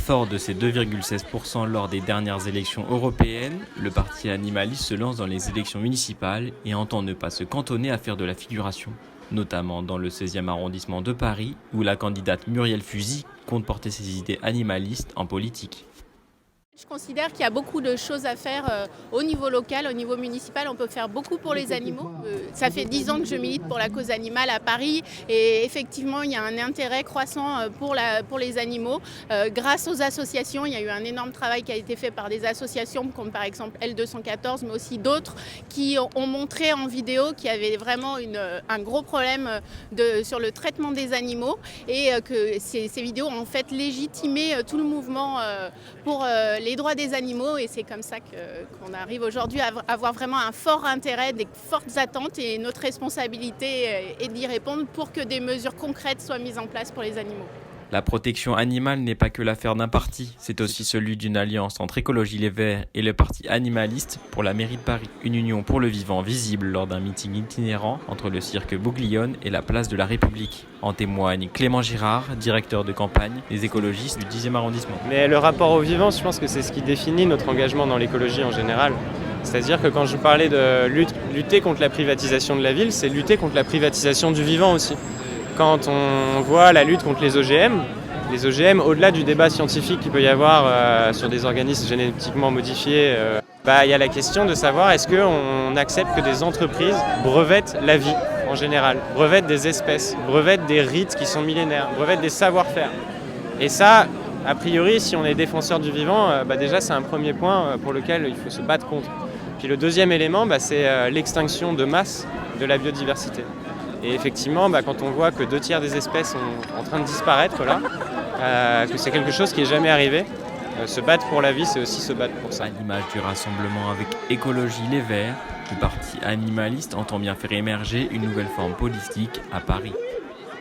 Fort de ses 2,16% lors des dernières élections européennes, le parti animaliste se lance dans les élections municipales et entend ne pas se cantonner à faire de la figuration, notamment dans le 16e arrondissement de Paris, où la candidate Muriel Fusy compte porter ses idées animalistes en politique. Je considère qu'il y a beaucoup de choses à faire au niveau local, au niveau municipal. On peut faire beaucoup pour les animaux. Ça fait 10 ans que je milite pour la cause animale à Paris et effectivement, il y a un intérêt croissant pour les animaux. Grâce aux associations, il y a eu un énorme travail qui a été fait par des associations comme par exemple L214, mais aussi d'autres qui ont montré en vidéo qu'il y avait vraiment un gros problème sur le traitement des animaux et que ces vidéos ont en fait légitimé tout le mouvement pour les droits des animaux et c'est comme ça qu'on arrive aujourd'hui à avoir vraiment un fort intérêt, des fortes attentes et notre responsabilité est d'y répondre pour que des mesures concrètes soient mises en place pour les animaux. La protection animale n'est pas que l'affaire d'un parti, c'est aussi celui d'une alliance entre Écologie Les Verts et le parti animaliste pour la mairie de Paris. Une union pour le vivant visible lors d'un meeting itinérant entre le cirque Bouglione et la place de la République. En témoigne Clément Girard, directeur de campagne des écologistes du 10e arrondissement. Mais le rapport au vivant, je pense que c'est ce qui définit notre engagement dans l'écologie en général. C'est-à-dire que quand je parlais de lutter contre la privatisation de la ville, c'est lutter contre la privatisation du vivant aussi. Quand on voit la lutte contre les OGM, au-delà du débat scientifique qu'il peut y avoir sur des organismes génétiquement modifiés, il y a la question de savoir est-ce qu'on accepte que des entreprises brevettent la vie en général, brevettent des espèces, brevettent des rites qui sont millénaires, brevettent des savoir-faire. Et ça, a priori, si on est défenseur du vivant, déjà c'est un premier point pour lequel il faut se battre contre. Puis le deuxième élément, c'est l'extinction de masse de la biodiversité. Et effectivement, quand on voit que 2/3 des espèces sont en train de disparaître là, que c'est quelque chose qui n'est jamais arrivé, se battre pour la vie, c'est aussi se battre pour ça. À l'image du rassemblement avec Écologie Les Verts, le parti animaliste entend bien faire émerger une nouvelle forme politique à Paris.